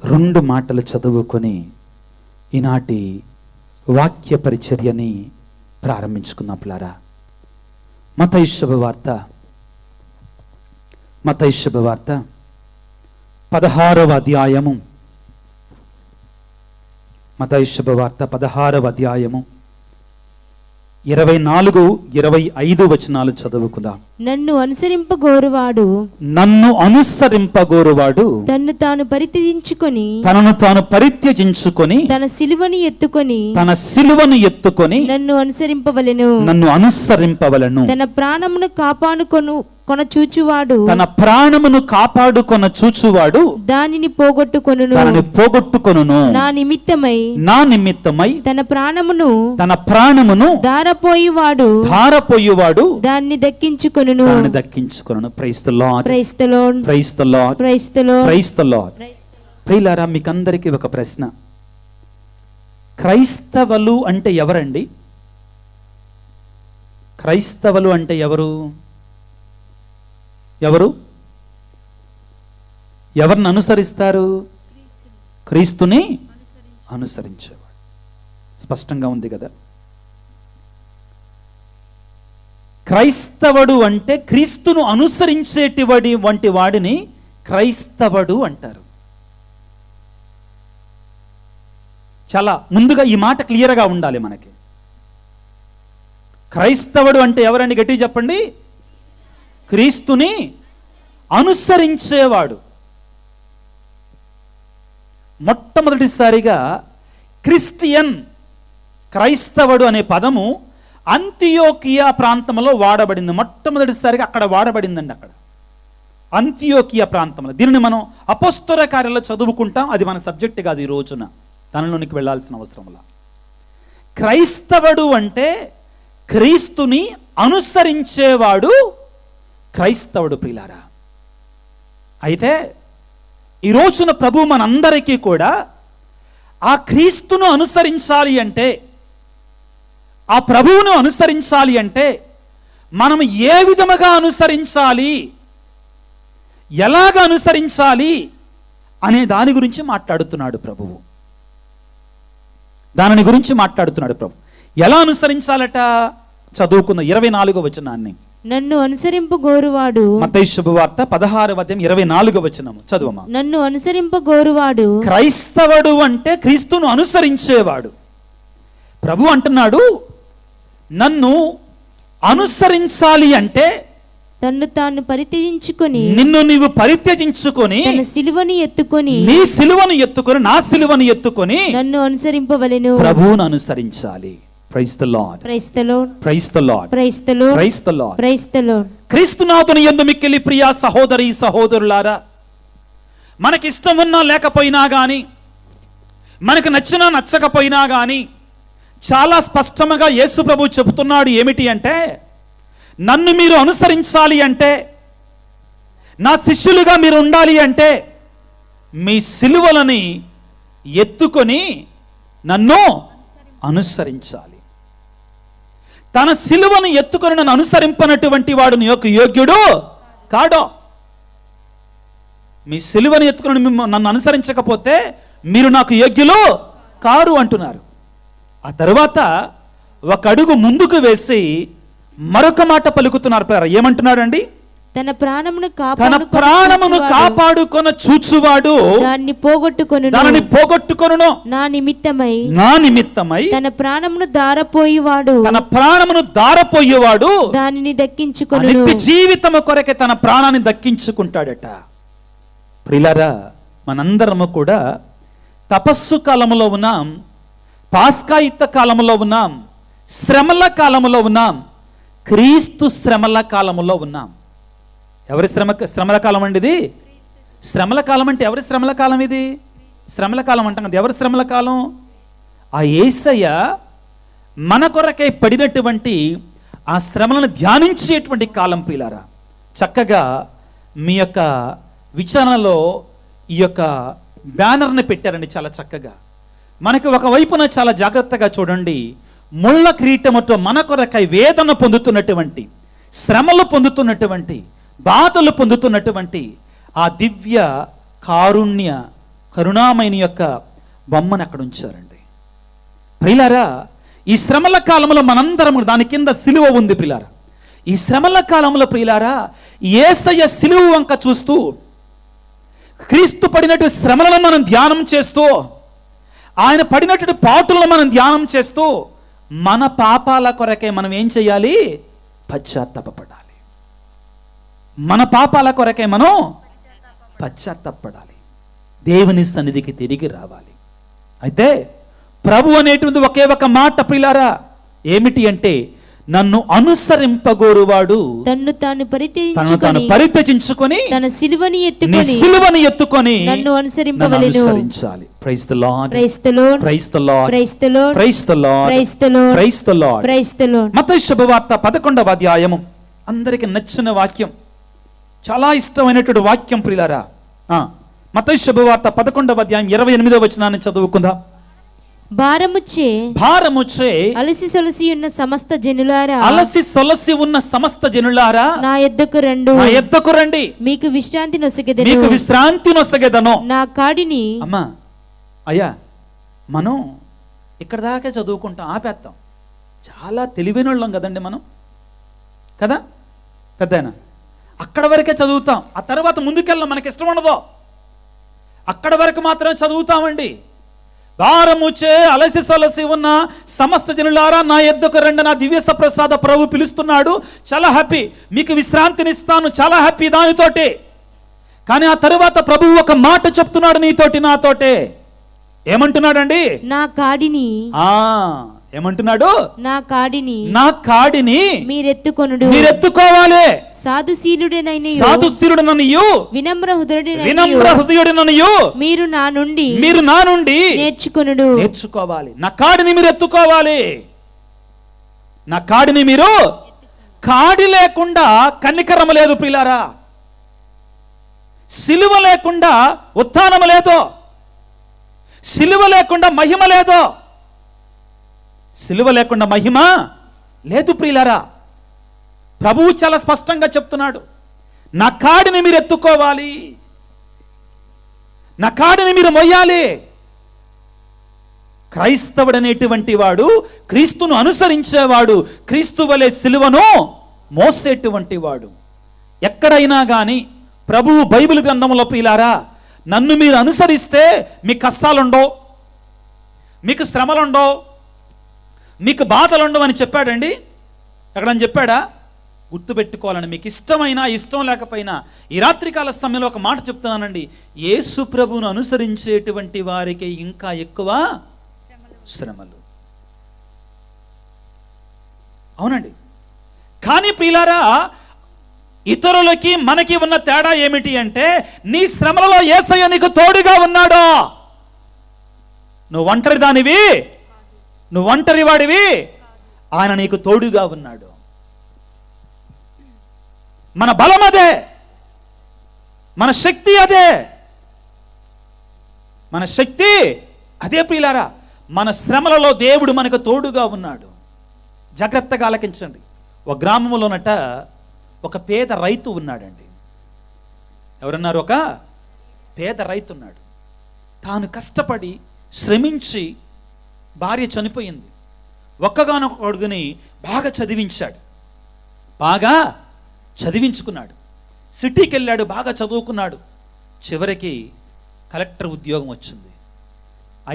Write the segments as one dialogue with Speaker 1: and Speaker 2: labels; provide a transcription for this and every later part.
Speaker 1: 2 మాటలు చదువుకొని ఈనాటి వాక్య పరిచర్యని ప్రారంభించుకుందాం పిల్లారా. మత్తయి శుభవార్త 16వ అధ్యాయము. మత్తయి శుభవార్త 16వ అధ్యాయము 24, 25 వచనాలు చదువుకుందాం.
Speaker 2: నన్ను అనుసరింపగోరువాడు తన్ను తాను పరిత్యజించుకొని తన సిలువను ఎత్తుకొని నన్ను అనుసరింపవలెను. తన ప్రాణమును కాపాడుకొన చూచువాడు దానిని పోగొట్టుకొనును. నా నిమిత్తమై తన ప్రాణమును ధారపోయువాడు దాన్ని దక్కించుకొనును.
Speaker 1: Praise the lord, praise the lord, praise the lord, praise the lord, praise the Lord. ప్రియులారా, మీకందరికీ ఒక ప్రశ్న. క్రైస్తవులు అంటే ఎవరండి? క్రైస్తవులు అంటే ఎవరిని అనుసరిస్తారు? క్రీస్తుని అనుసరించేవాడు. స్పష్టంగా ఉంది కదా. క్రైస్తవుడు అంటే క్రీస్తును అనుసరించేటివాడి వంటి వాడిని క్రైస్తవుడు అంటారు. చాలా ముందుగా ఈ మాట క్లియర్గా ఉండాలి మనకి. క్రైస్తవుడు అంటే ఎవరండి? గట్టిగా చెప్పండి. క్రీస్తుని అనుసరించేవాడు. మొట్టమొదటిసారిగా క్రిస్టియన్, క్రైస్తవుడు అనే పదము అంతియోకియా ప్రాంతంలో వాడబడింది. మొట్టమొదటిసారిగా అక్కడ వాడబడిందండి. అక్కడ అంతియోకియా ప్రాంతంలో. దీనిని మనం అపోస్తల కార్యాల్లో చదువుకుంటాం. అది మన సబ్జెక్ట్ కాదు ఈ రోజున, దానిలోనికి వెళ్ళాల్సిన అవసరంలా. క్రైస్తవుడు అంటే క్రీస్తుని అనుసరించేవాడు క్రైస్తవుడు. ప్రియులారా, అయితే ఈ రోజున ప్రభు మనందరికీ కూడా ఆ క్రీస్తును అనుసరించాలి అంటే, ఆ ప్రభువును అనుసరించాలి అంటే మనం ఏ విధముగా అనుసరించాలి, ఎలాగ అనుసరించాలి అనే దాని గురించి మాట్లాడుతున్నాడు ప్రభువు. దానిని గురించి మాట్లాడుతున్నాడు ప్రభు. ఎలా అనుసరించాలట చదువుకున్న 24వ వచనాన్ని.
Speaker 2: నన్ను అనుసరింపగోరువాడు,
Speaker 1: మత్తయి శుభవార్త 16వ అధ్యాయం 24వ వచనము చదువమా.
Speaker 2: నన్ను అనుసరింపగోరువాడు,
Speaker 1: క్రైస్తవుడు అంటే క్రీస్తును అనుసరించేవాడు. ప్రభు అంటున్నాడు, నన్ను అనుసరించాలి అంటే
Speaker 2: తన్ను తాను పరిత్యజించుకొని,
Speaker 1: నిన్ను నీవు పరిత్యజించుకొని,
Speaker 2: తన సిలువను ఎత్తుకొని,
Speaker 1: నీ సిలువను ఎత్తుకొని, నా సిలువను ఎత్తుకొని
Speaker 2: నన్ను అనుసరింపవలెను.
Speaker 1: ప్రభువును అనుసరించాలి. Praise the lord,
Speaker 2: praise the lord,
Speaker 1: praise the lord,
Speaker 2: praise the lord,
Speaker 1: praise the lord,
Speaker 2: praise the Lord.
Speaker 1: క్రీస్తునాథుని యందు మిక్కిలి ప్రియ సహోదరి సహోదరులారా, మనకిష్టం ఉన్నా లేకపోయినా గాని, మనకు నచ్చినా నచ్చకపోయినా గాని, చాలా స్పష్టంగా యేసు ప్రభు చెబుతున్నాడు. ఏమిటి అంటే, నన్ను మీరు అనుసరించాలి అంటే, నా శిష్యులుగా మీరు ఉండాలి అంటే, మీ సిలువలని ఎత్తుకొని నన్ను అనుసరించాలి. తన సిలువను ఎత్తుకొని నన్ను అనుసరింపనటువంటి వాడు నీ యొక్క యోగ్యుడు కాడో. మీ సిలువను ఎత్తుకొని నన్ను అనుసరించకపోతే మీరు నాకు యోగ్యులు కారు అంటున్నారు. ఆ తరువాత ఒక అడుగు ముందుకు వేసి మరొక మాట పలుకుతున్నారు. ఏమంటున్నాడండి?
Speaker 2: తన ప్రాణమును
Speaker 1: కాపాడుకొన చూచువాడు
Speaker 2: దాన్ని పోగొట్టుకొనును. నా నిమిత్తమై తన ప్రాణమును ధారపోయేవాడు దానిని దక్కించుకొనును.
Speaker 1: నిత్య జీవితము కొరకే తన ప్రాణాన్ని దక్కించుకుంటాడట. ప్రియులారా, మనందరము కూడా తపస్సు కాలంలో ఉన్నాం, పాస్కాయుక్త కాలంలో ఉన్నాం, శ్రమల కాలంలో ఉన్నాం, క్రీస్తు శ్రమల కాలంలో ఉన్నాం. ఎవరి శ్రమల కాలం అండి ఇది? శ్రమల కాలం అంటే ఎవరి శ్రమల కాలం ఇది? శ్రమల కాలం అంటాం కదా. ఎవరి శ్రమల కాలం? ఆ యేసయ్య మన కొరకై పడినటువంటి ఆ శ్రమలను ధ్యానించేటువంటి కాలం. ప్రియులారా, చక్కగా మీ యొక్క విచారణలో ఈ యొక్క బ్యానర్ని పెట్టారండి చాలా చక్కగా. మనకి ఒకవైపున చాలా జాగ్రత్తగా చూడండి, ముళ్ళ కిరీటముతో మన కొరకై వేదన పొందుతున్నటువంటి, శ్రమలు పొందుతున్నటువంటి, బాధలు పొందుతున్నటువంటి ఆ దివ్య కారుణ్య కరుణామయుని యొక్క బొమ్మను అక్కడ ఉంచారండి. ప్రియులారా, ఈ శ్రమల కాలంలో మనందరం, దాని కింద సిలువ ఉంది ప్రియులారా. ఈ శ్రమల కాలంలో ప్రియులారా, యేసయ్య సిలువ వంక చూస్తూ, క్రీస్తు పడినట్టు శ్రమలను మనం ధ్యానం చేస్తూ, ఆయన పడినటువంటి పాటులను మనం ధ్యానం చేస్తూ, మన పాపాల కొరకే మనం ఏం చేయాలి? పశ్చాత్తాపపడాలి. మన పాపాల కొరకే మనం పశ్చాత్తాపపడాలి, దేవుని సన్నిధికి తిరిగి రావాలి. అయితే ప్రభు అనేటువంటి ఒకే ఒక మాట ప్రియులారా, ఏమిటి అంటే, నన్ను అనుసరింపగోరువాడు తన్ను తాను పరిత్యజించుకొని తన సిలువని ఎత్తుకొని నన్ను అనుసరించాలి. Praise the lord, praise the lord, praise the lord, praise the lord, praise the lord, praise the lord, praise the lord, praise the lord. మత్తయి శుభవార్త 11వ అధ్యాయము, అందరికి నచ్చిన వాక్యం, చాలా ఇష్టమైనటువంటి వాక్యం ప్రియులారా. మత్తయి శుభవార్త 11వ అధ్యాయం 28వ వచనాన్ని చదువుకుందాం.
Speaker 2: భారముచే అలసి సొలసి ఉన్న సమస్త జనులారా నా యొద్దకు రండి, మీకు విశ్రాంతి నొసగెదను. నా కాడిని.
Speaker 1: అమ్మా, అయ్యా, మనం ఇక్కడ దాకా చదువుకుంటాం, ఆపేస్తాం. చాలా తెలివైన వాళ్ళం కదండి మనం, కదా పెద్దయినా? అక్కడ వరకే చదువుతాం, ఆ తర్వాత ముందుకెళ్ళాం, మనకి ఇష్టం ఉండదు. అక్కడ వరకు మాత్రమే చదువుతామండి. భారముచే అలసి సొలసి ఉన్న సమస్త జనులారా నా యొద్దకు రండి, నా దివ్య ప్రసాద ప్రభు పిలుస్తున్నాడు. చాలా హ్యాపీ, మీకు విశ్రాంతినిస్తాను, చాలా హ్యాపీ దానితోటి. కానీ ఆ తరువాత ప్రభువు ఒక మాట చెప్తున్నాడు నీతోటి, నాతోటే. ఏమంటున్నాడండి?
Speaker 2: నా కాడిని.
Speaker 1: ఏమంటున్నాడు? నా కాడిని మీరెత్తుకోవాలి. సాధుశీలుడననియు వినమ్ర హృదయుడననియు మీరు నా నుండి నేర్చుకోవాలి. నా కాడిని మీరు ఎత్తుకోవాలి. నా కాడిని మీరు. కాడి లేకుండా కనికరమ లేదు ప్రియులారా. సిలువ లేకుండా ఉత్థానం లేదు. సిలువ లేకుండా మహిమ లేదు. సిలువ లేకుండా మహిమ లేదు ప్రియులారా. ప్రభువు చాలా స్పష్టంగా చెప్తున్నాడు, నా కాడిని మీరు ఎత్తుకోవాలి, నా కాడిని మీరు మొయ్యాలి. క్రైస్తవుడు అనేటువంటి వాడు, క్రీస్తును అనుసరించేవాడు, క్రీస్తు వలె సిలువను మోసేటువంటి వాడు. ఎక్కడైనా కానీ ప్రభువు బైబిల్ గ్రంథంలో ప్రియులారా, నన్ను మీరు అనుసరిస్తే మీకు కష్టాలుండవు, మీకు శ్రమలుండవు, మీకు బాధలుండవు అని చెప్పాడండి? ఎక్కడని చెప్పాడా? గుర్తుపెట్టుకోవాలండి. మీకు ఇష్టమైనా ఇష్టం లేకపోయినా ఈ రాత్రికాల సమయంలో ఒక మాట చెప్తున్నానండి, యేసు ప్రభువును అనుసరించేటువంటి వారికి ఇంకా ఎక్కువ శ్రమలు. అవునండి. కానీ ప్రియులారా, ఇతరులకి మనకి ఉన్న తేడా ఏమిటి అంటే, నీ శ్రమలలో యేసయ్య నీకు తోడుగా ఉన్నాడు. నువ్వు ఒంటరి దానివి, నువ్వు ఒంటరి వాడివి, ఆయన నీకు తోడుగా ఉన్నాడు. మన బలం అదే, మన శక్తి అదే, మన శక్తి అదే ప్రియులారా. మన శ్రమలలో దేవుడు మనకు తోడుగా ఉన్నాడు. జాగ్రత్తగా ఆలకించండి. ఒక గ్రామంలోనట ఒక పేద రైతు ఉన్నాడండి. ఎవరన్నారు? ఒక పేద రైతు ఉన్నాడు. తాను కష్టపడి శ్రమించి, భార్య చనిపోయింది, ఒక్కగానొక కొడుకుని బాగా చదివించాడు, బాగా చదివించుకున్నాడు, సిటీకి వెళ్ళాడు, బాగా చదువుకున్నాడు. చివరికి కలెక్టర్ ఉద్యోగం వచ్చింది,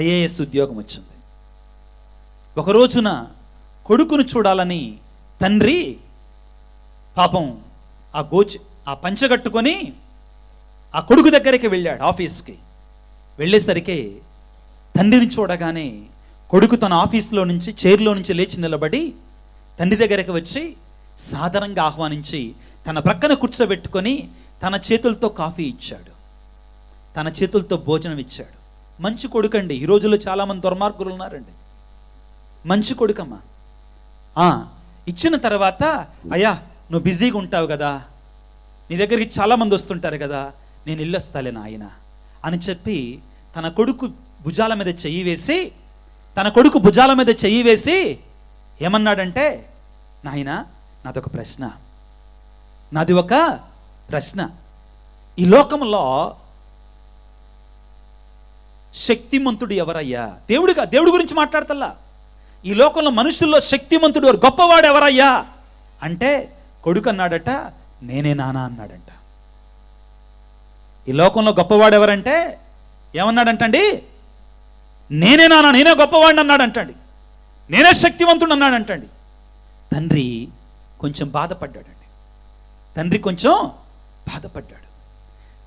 Speaker 1: ఐఏఎస్ ఉద్యోగం వచ్చింది. ఒక రోజున కొడుకును చూడాలని తండ్రి పాపం ఆ పంచగట్టుకొని ఆ కొడుకు దగ్గరికి వెళ్ళాడు, ఆఫీస్కి. వెళ్ళేసరికి తండ్రిని చూడగానే కొడుకు తన ఆఫీస్లో నుంచి, చైర్లో నుంచి లేచి నిలబడి తండ్రి దగ్గరికి వచ్చి సాధారణంగా ఆహ్వానించి తన ప్రక్కన కూర్చోబెట్టుకొని తన చేతులతో కాఫీ ఇచ్చాడు, తన చేతులతో భోజనం ఇచ్చాడు. మంచి కొడుకండి. ఈ రోజుల్లో చాలామంది దుర్మార్గులు ఉన్నారండి. మంచి కొడుకమ్మా. ఇచ్చిన తర్వాత, అయ్యా నువ్వు బిజీగా ఉంటావు కదా, నీ దగ్గరికి చాలామంది వస్తుంటారు కదా, నేను ఇల్లొస్తాలే నాయన అని చెప్పి తన కొడుకు భుజాల మీద చెయ్యి వేసి ఏమన్నాడంటే, నాయనా నాది ఒక ప్రశ్న. ఈ లోకంలో శక్తిమంతుడు ఎవరయ్యా? దేవుడి గురించి మాట్లాడతల్లా. ఈ లోకంలో మనుషుల్లో శక్తిమంతుడు ఎవరు, గొప్పవాడు ఎవరయ్యా అంటే కొడుకు అన్నాడట, నేనే నానా అన్నాడంట. ఈ లోకంలో గొప్పవాడు ఎవరంటే ఏమన్నాడంటండి? నేనే నానా, నేనే గొప్పవాడిని అన్నాడంటండి, నేనే శక్తివంతుడు అన్నాడంటండి. తండ్రి కొంచెం బాధపడ్డాడండి.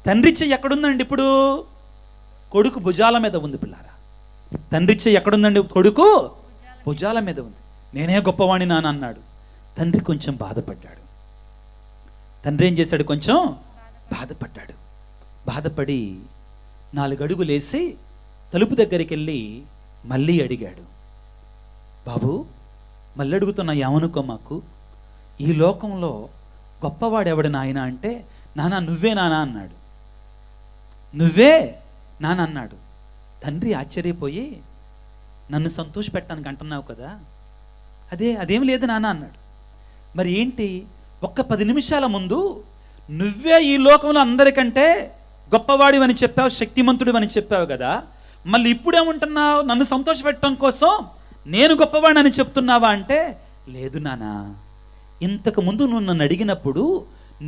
Speaker 1: తండ్రి చెయ్యి ఎక్కడుందండి ఇప్పుడు? కొడుకు భుజాల మీద ఉంది పిల్లారా. తండ్రి చెయ్యి ఎక్కడుందండి? కొడుకు భుజాల మీద ఉంది. నేనే గొప్పవాణి నాన్న అన్నాడు. తండ్రి కొంచెం బాధపడ్డాడు. తండ్రి ఏం చేశాడు? కొంచెం బాధపడి 4 అడుగులేసి తలుపు దగ్గరికి వెళ్ళి మళ్ళీ అడిగాడు, బాబు మళ్ళీ అడుగుతున్నా, ఏమనుకో మాకు, ఈ లోకంలో గొప్పవాడెవడు నాయన అంటే, నానా నువ్వే నానా అన్నాడు. నువ్వే నాన్న అన్నాడు. తండ్రి ఆశ్చర్యపోయి, నన్ను సంతోషపెట్టడానికి అంటున్నావు కదా, అదేం లేదు నాన్న అన్నాడు. మరి ఏంటి? ఒక్క 10 నిమిషాల ముందు నువ్వే ఈ లోకంలో అందరికంటే గొప్పవాడివని చెప్పావు, శక్తిమంతుడివని చెప్పావు కదా, మళ్ళీ ఇప్పుడేమంటున్నావు? నన్ను సంతోషపెట్టడం కోసం నేను గొప్పవాడిని చెప్తున్నావా అంటే, లేదు నాన్న, ఇంతకుముందు నువ్వు నన్ను అడిగినప్పుడు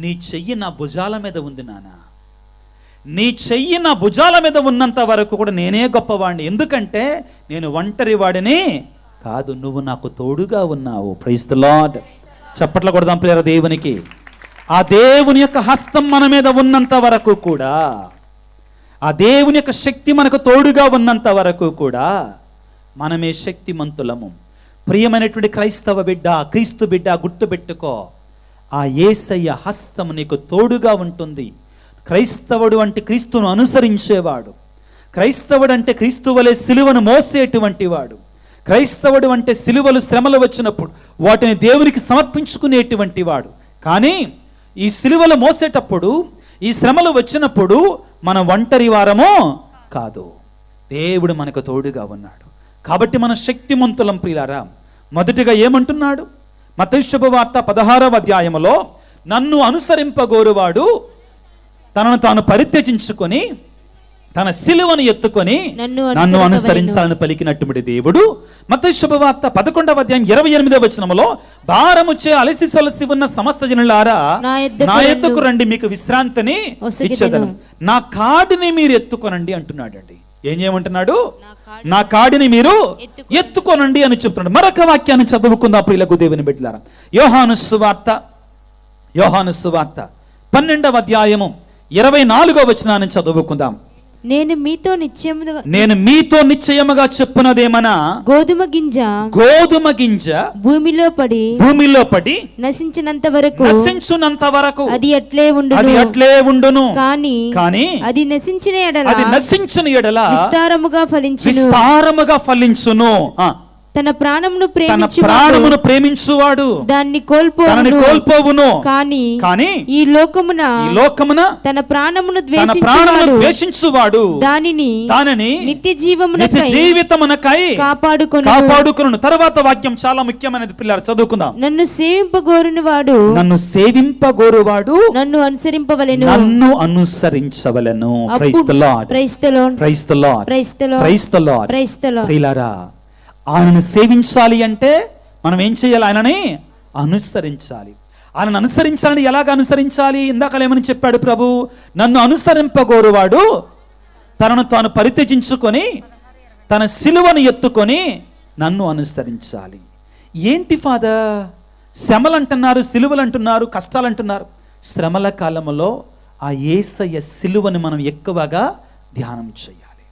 Speaker 1: నీ చెయ్యి నా భుజాల మీద ఉంది నాన్న. నీ చెయ్యి నా భుజాల మీద ఉన్నంత వరకు కూడా నేనే గొప్పవాడిని. ఎందుకంటే నేను ఒంటరి వాడిని కాదు, నువ్వు నాకు తోడుగా ఉన్నావు. Praise the lord. చప్పట్లు కొడదాం ప్రియర దేవునికి. ఆ దేవుని యొక్క హస్తం మన మీద ఉన్నంత వరకు కూడా, ఆ దేవుని యొక్క శక్తి మనకు తోడుగా ఉన్నంత వరకు కూడా మనమే శక్తిమంతులము. ప్రియమైనటువంటి క్రైస్తవ బిడ్డ, క్రీస్తు బిడ్డ, గుర్తుపెట్టుకో, ఆ యేసయ్య హస్తం నీకు తోడుగా ఉంటుంది. క్రైస్తవుడు అంటే క్రీస్తును అనుసరించేవాడు. క్రైస్తవుడు అంటే క్రీస్తు వలె సిలువను మోసేటువంటి వాడు. క్రైస్తవుడు అంటే సిలువలు శ్రమలు వచ్చినప్పుడు వాటిని దేవునికి సమర్పించుకునేటువంటి వాడు. కానీ ఈ సిలువలు మోసేటప్పుడు, ఈ శ్రమలు వచ్చినప్పుడు మనం ఒంటరి వారమో కాదు, దేవుడు మనకు తోడుగా ఉన్నాడు. కాబట్టి మన శక్తిమంతులం ప్రియులారా. మొదటిగా ఏమంటున్నాడు? మత్తయి శుభవార్త 16వ అధ్యాయములో, నన్ను అనుసరింపగోరువాడు తనను తాను పరిత్యజించుకొని తన సిలువను ఎత్తుకొని నన్ను అనుసరించాలని పలికినటువంటి దేవుడు మత్తయి శుభవార్త 11వ అధ్యాయం 28వ వచనములో, భారముచే అలసి సొలసి ఉన్న సమస్త జనులారా నా ఎద్దుకు రండి, మీకు విశ్రాంతిని ఇచ్చేదను, నా కాడిని మీరు ఎత్తుకొనండి అంటున్నాడండి. ఏం చేయమంటున్నాడు? నా కాడిని మీరు ఎత్తుకోనండి అని చెప్తున్నాడు. మరొక వాక్యాన్ని చదువుకుందాం ప్రియులకు దేవుని బిడ్డలారా. యోహాను సువార్త 12వ అధ్యాయము 24వ వచనాన్ని చదువుకుందాం.
Speaker 2: నేను మీతో నిశ్చయముగా
Speaker 1: చెప్పునదేమనా,
Speaker 2: గోధుమ గింజ భూమిలో పడి నశించినంత వరకు అది అట్లే ఉండును. కానీ అది నశించిన ఎడల విస్తారముగా ఫలించును. తన ప్రాణమును ప్రేమించువాడు దాన్ని కోల్పోవును. కానీ ఈ లోకమున తన ప్రాణమును ద్వేషించువాడు దానిని నిత్య జీవితమునకై కాపాడుకొను. తర్వాత వాక్యం చాలా ముఖ్యమైనది పిల్లలు, చదువుకుందాం. నన్ను సేవింపగోరువాడు నన్ను అనుసరించవలెను. Praise the Lord. ప్రియులారా, ఆయనను సేవించాలి అంటే మనం ఏం చేయాలి? ఆయనని అనుసరించాలి. ఆయనను అనుసరించాలని ఎలాగ అనుసరించాలి? ఇందాక ఏమని చెప్పాడు ప్రభు? నన్ను అనుసరింపగోరువాడు తనను తాను పరిత్యజించుకొని తన సిలువను ఎత్తుకొని నన్ను అనుసరించాలి. ఏంటి ఫాదర్, శ్రమలు అంటున్నారు, సిలువలు అంటున్నారు, కష్టాలు అంటున్నారు. శ్రమల కాలంలో ఆ యేసయ్య సిలువని మనం ఎక్కువగా ధ్యానం చేయాలి.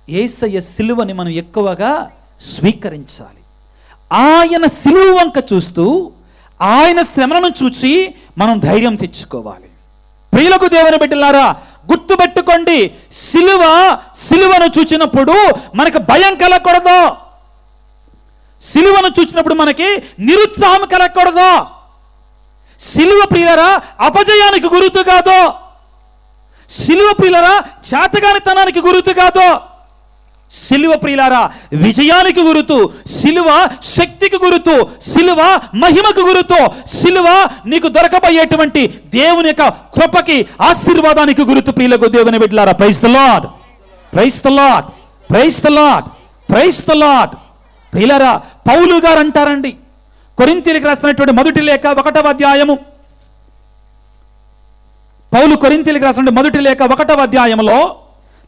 Speaker 2: యేసయ్య సిలువని మనం ఎక్కువగా స్వీకరించాలి. ఆయన సిలువ వంక చూస్తూ, ఆయన శ్రమలను చూసి మనం ధైర్యం తెచ్చుకోవాలి. ప్రియులకు దేవుని బిడ్డలారా, గుర్తుపెట్టుకోండి, సిలువను చూచినప్పుడు మనకు భయం కలగకూడదు. సిలువను చూచినప్పుడు మనకి నిరుత్సాహం కలగకూడదు. సిలువ ప్రియులారా అపజయానికి గుర్తు కాదు. సిలువ ప్రియులారా చేతగానితనానికి గుర్తు కాదు. సిలువ ప్రియులారా విజయానికి గుర్తు, సిలువ శక్తికి గుర్తు, సిలువ మహిమకు గుర్తు, సిలువ నీకు దొరకబోయేటువంటి దేవుని యొక్క కృపకి, ఆశీర్వాదానికి గుర్తు. ప్రియులకు దేవుని బిడ్డలారా, praise the lord.
Speaker 1: Praise the lord, praise the lord, praise the lord. ప్రియులారా, పౌలు గారు అంటారండి, కొరింథీయులకు రాసినటువంటి మొదటి లేఖ 1వ అధ్యాయము, పౌలు కొరింథీయులకు రాసిన మొదటి లేఖ 1వ అధ్యాయంలో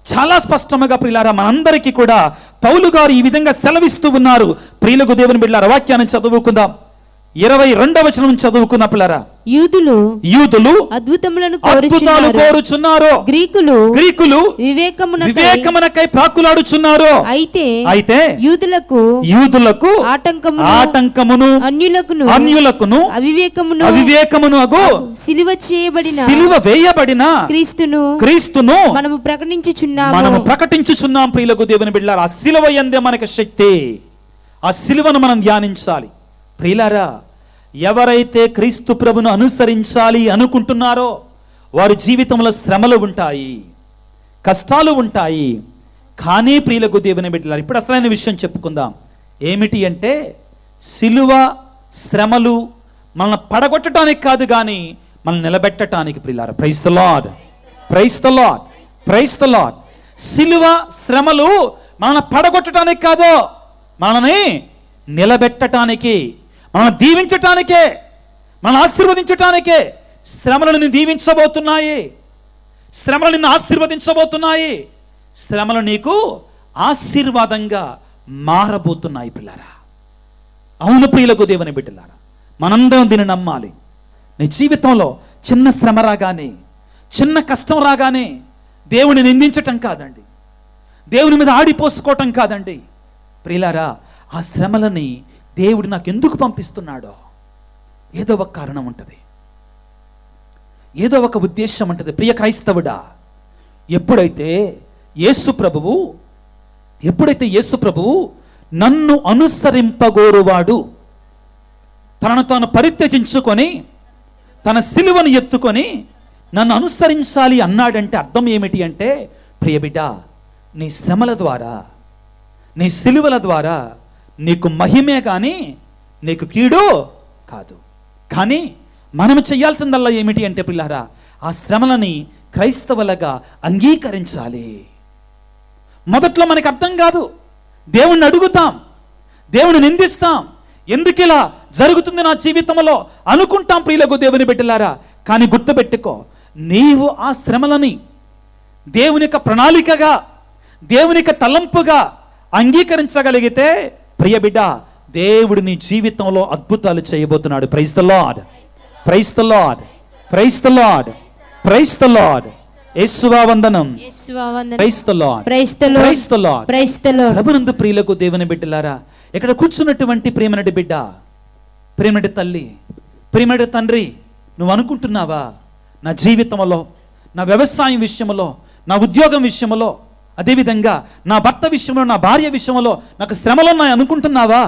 Speaker 1: చాలా స్పష్టంగా ప్రియులారా మనందరికీ కూడా పౌలు గారు ఈ విధంగా సెలవిస్తూ ఉన్నారు. ప్రియులకు దేవుని బిడ్డలారా, వాక్యాన్ని చదువుకుందాం. 22వ వచనం చదువుకున్న పిల్లరా, యూదులు అద్భుతాలు కోరుచున్నారు, గ్రీకులు వివేకమునకై ప్రాకులాడుచున్నారు. అయితే యూదులకు ఆటంకమును అన్యులకును అవివేకమును అగు సిలువ వేయబడిన క్రీస్తును మనము ప్రకటించుచున్నాం. ప్రియులకు దేవుని బిడ్డలారా, ఆ సిలువ యందే మనకు శక్తి. ఆ సిలువను మనం ధ్యానించాలి. ప్రియులారా, ఎవరైతే క్రీస్తు ప్రభును అనుసరించాలి అనుకుంటున్నారో వారి జీవితంలో శ్రమలు ఉంటాయి, కష్టాలు ఉంటాయి. కానీ ప్రియులకు దేవుని బిడ్డలారా, ఇప్పుడు అసలైన విషయం చెప్పుకుందాం. ఏమిటి అంటే, సిలువ శ్రమలు మనల్ని పడగొట్టడానికి కాదు, కానీ మనల్ని నిలబెట్టడానికి. ప్రియులారా, praise the lord, praise the lord, praise the lord. సిలువ శ్రమలు మనల్ని పడగొట్టడానికి కాదు, మనల్ని నిలబెట్టడానికి, మనల్ని దీవించటానికే, మనల్ని ఆశీర్వదించటానికే. శ్రమలు నిన్ను దీవించబోతున్నాయి, శ్రమలు నిన్ను ఆశీర్వదించబోతున్నాయి, శ్రమలు నీకు ఆశీర్వాదంగా మారబోతున్నాయి పిల్లరా. అవును ప్రియులకు దేవుని బిడ్డలారా, మనందరం దీన్ని నమ్మాలి. నీ జీవితంలో చిన్న శ్రమ రాగానే, చిన్న కష్టం రాగానే దేవుని నిందించటం కాదండి, దేవుని మీద ఆడిపోసుకోవటం కాదండి. ప్రియులారా, ఆ శ్రమలని దేవుడు నాకు ఎందుకు పంపిస్తున్నాడో ఏదో ఒక కారణం ఉంటుంది, ఏదో ఒక ఉద్దేశం ఉంటుంది. ప్రియ క్రైస్తవుడా, ఎప్పుడైతే యేసు ప్రభువు నన్ను అనుసరింపగోరువాడు తనను తాను పరిత్యజించుకొని తన సిలువను ఎత్తుకొని నన్ను అనుసరించాలి అన్నాడంటే అర్థం ఏమిటి అంటే, ప్రియ బిడ్డ, నీ శ్రమల ద్వారా, నీ సిలువల ద్వారా నీకు మహిమే కానీ నీకు కీడు కాదు. కానీ మనం చేయాల్సిందల్లా ఏమిటి అంటే పిల్లారా, ఆ శ్రమలని క్రైస్తవులుగా అంగీకరించాలి. మొదట్లో మనకు అర్థం కాదు, దేవుణ్ణి అడుగుతాం, దేవుని నిందిస్తాం, ఎందుకు ఇలా జరుగుతుంది నా జీవితంలో అనుకుంటాం ప్రియులకు దేవుని బిడ్డలారా. కానీ గుర్తుపెట్టుకో, నీవు ఆ శ్రమలని దేవుని యొక్క ప్రణాళికగా, దేవుని యొక్క తలంపుగా అంగీకరించగలిగితే ప్రియ బిడ్డ, దేవుడు నీ జీవితంలో అద్భుతాలు చేయబోతున్నాడు. Praise the lord, praise the lord, praise the lord, praise the Lord. యేసువా వందనం, praise the lord, praise the lord, praise the Lord. ప్రభునందు ప్రియులకు దేవుని బిడ్డలారా, ఇక్కడ కూర్చున్నటువంటి ప్రేమనటి బిడ్డ, ప్రేమనటి తల్లి, ప్రేమనటి తండ్రి, నువ్వు అనుకుంటున్నావా నా జీవితంలో, నా వ్యవసాయం విషయంలో, నా ఉద్యోగం విషయంలో, అదేవిధంగా నా భర్త విషయంలో, నా భార్య విషయంలో నాకు శ్రమలు ఉన్నాయి అనుకుంటున్నావా?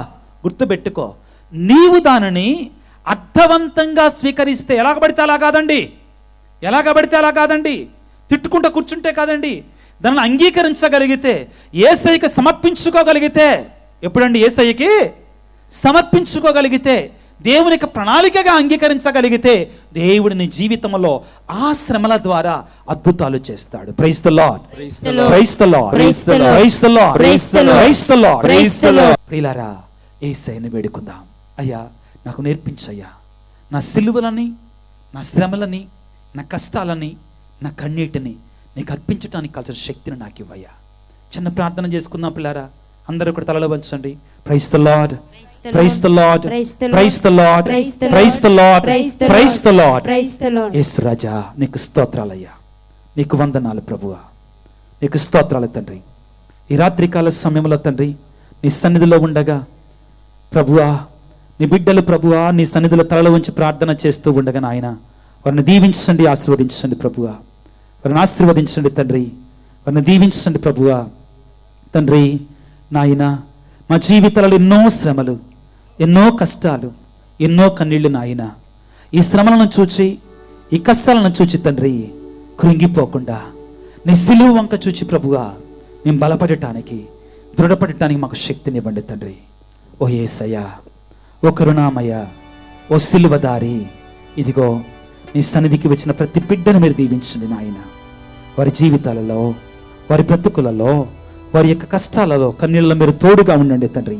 Speaker 1: గుర్తుపెట్టుకో, నీవు దానిని అర్థవంతంగా స్వీకరిస్తే, ఎలాగబడితే అలా కాదండి, ఎలాగబడితే అలా కాదండి, తిట్టుకుంటూ కూర్చుంటే కాదండి, దానిని అంగీకరించగలిగితే, యేసయ్యకి సమర్పించుకోగలిగితే, ఎప్పుడండి యేసయ్యకి సమర్పించుకోగలిగితే, దేవునికి ప్రణాళికగా అంగీకరించగలిగితే, దేవుడు నీ జీవితంలో ఆ శ్రమల ద్వారా అద్భుతాలు చేస్తాడు. Praise the lord, praise the lord, praise the lord, praise the lord, praise the lord, praise the lord. ప్రియులారా, యేసయ్యని వేడుకుందాం. అయ్యా, నాకు నేర్పించయ్యా, నా సిలువలని, నా శ్రమలని, నా కష్టాలని, నా కన్నీటిని నీకు అర్పించడానికి కావాల్సిన శక్తిని నాకు ఇవ్వయ్యా. చిన్న ప్రార్థన చేసుకుందాం పిల్లారా, అందరూ కూడా తలలో వంచండి. Praise the lord, praise the lord, praise the lord, praise the lord, praise the Lord. యేసు రాజా, నీకు స్తోత్రాలయ్యా, నీకు వందనాలు ప్రభువా, నీకు స్తోత్రాలు తండ్రి. ఈ రాత్రికాల సమయంలో తండ్రి నీ సన్నిధిలో ఉండగా ప్రభువా, నీ బిడ్డలు ప్రభువా నీ సన్నిధిలో తలలో ఉంచి ప్రార్థన చేస్తూ ఉండగా నాయన, వారిని దీవించండి, ఆశీర్వదించండి ప్రభువా, వారిని ఆశీర్వదించండి తండ్రి, వారిని దీవించండి ప్రభువా. తండ్రి నాయన, మా జీవితాలలో ఎన్నో శ్రమలు, ఎన్నో కష్టాలు, ఎన్నో కన్నీళ్లు నాయన. ఈ శ్రమలను చూచి, ఈ కష్టాలను చూచి తండ్రి కృంగిపోకుండా నీ సిలువ వంక చూచి ప్రభువా మేము బలపడటానికి, దృఢపడటానికి మాకు శక్తినివ్వండి తండ్రి. ఓ యేసయ్యా, ఓ కరుణామయ్య, ఓ సిలువదారి, ఇదిగో నీ సన్నిధికి వచ్చిన ప్రతి బిడ్డను మీరు దీవించండి నాయన. వారి జీవితాలలో వారి బ్రతుకులలో, వారి యొక్క కష్టాలలో, కన్నీళ్ళలో మీరు తోడుగా ఉండండి తండ్రి.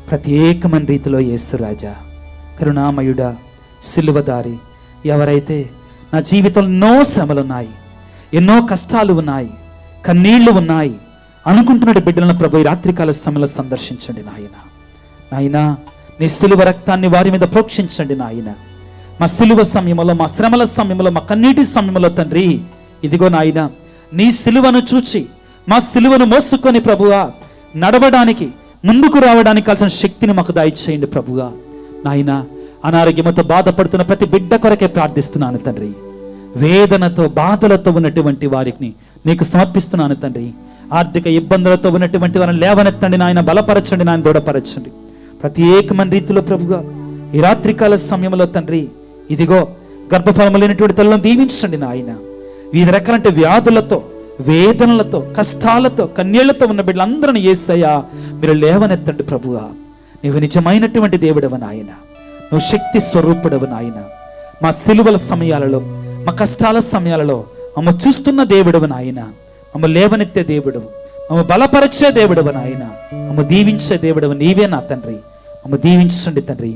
Speaker 1: ప్రత్యేకమైన రీతిలో యేసు రాజా, కరుణామయుడా, సిలువదారి, ఎవరైతే నా జీవితంలో ఎన్నో శ్రమలు ఉన్నాయి, ఎన్నో కష్టాలు ఉన్నాయి, కన్నీళ్లు ఉన్నాయి అనుకుంటున్న బిడ్డలను ప్రభు ఈ రాత్రికాల సమయంలో సందర్శించండి నాయన. నాయన, నీ సిలువ రక్తాన్ని వారి మీద ప్రోక్షించండి నాయన. మా సిలువ సమయంలో, మా శ్రమల సమయంలో, మా కన్నీటి సమయంలో తండ్రి, ఇదిగో నాయన, నీ సిలువను చూచి మా సిలువను మోసుకొని ప్రభువా నడవడానికి, ముందుకు రావడానికి కావాల్సిన శక్తిని మాకు దయచేయండి ప్రభువా. నాయన, అనారోగ్యంతో బాధపడుతున్న ప్రతి బిడ్డ కొరకే ప్రార్థిస్తున్నాను తండ్రి. వేదనతో, బాధలతో ఉన్నటువంటి వారికి నీకు సమర్పిస్తున్నాను తండ్రి. ఆర్థిక ఇబ్బందులతో ఉన్నటువంటి వారిని లేవనెత్తండి నాయన, బలపరచండి నాయన, దృఢపరచండి. ప్రత్యేకమైన రీతిలో ప్రభుగా ఈ రాత్రికాల సమయంలో తండ్రి, ఇదిగో గర్భఫలము లేనటువంటి తల్లను దీవించండి నాయన. వివిధ రకాలంటే వ్యాధులతో, వేదనలతో, కష్టాలతో, కన్నీళ్లతో ఉన్న బిడ్డలందరినీ యేసయ్యా మీరు లేవనెత్తండి ప్రభువా. నీవు నిజమైనటువంటి దేవుడవు నాయన, నువ్వు శక్తి స్వరూపుడవు నాయన. మా సిలువల సమయాలలో, మా కష్టాల సమయాలలో మమ్మ చూస్తున్న దేవుడవు నాయన, మమ్మ లేవనెత్తే దేవుడవు, మమ్మ బలపరిచే దేవుడవు నాయన, మమ్మ దీవించే దేవుడవు నీవే నా తండ్రి. మమ్మ దీవించండి తండ్రి,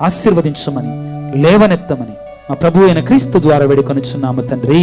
Speaker 1: ఆశీర్వదించమని, లేవనెత్తమని మా ప్రభు అయిన క్రీస్తు ద్వారా వేడుకొనుచున్నాము తండ్రి.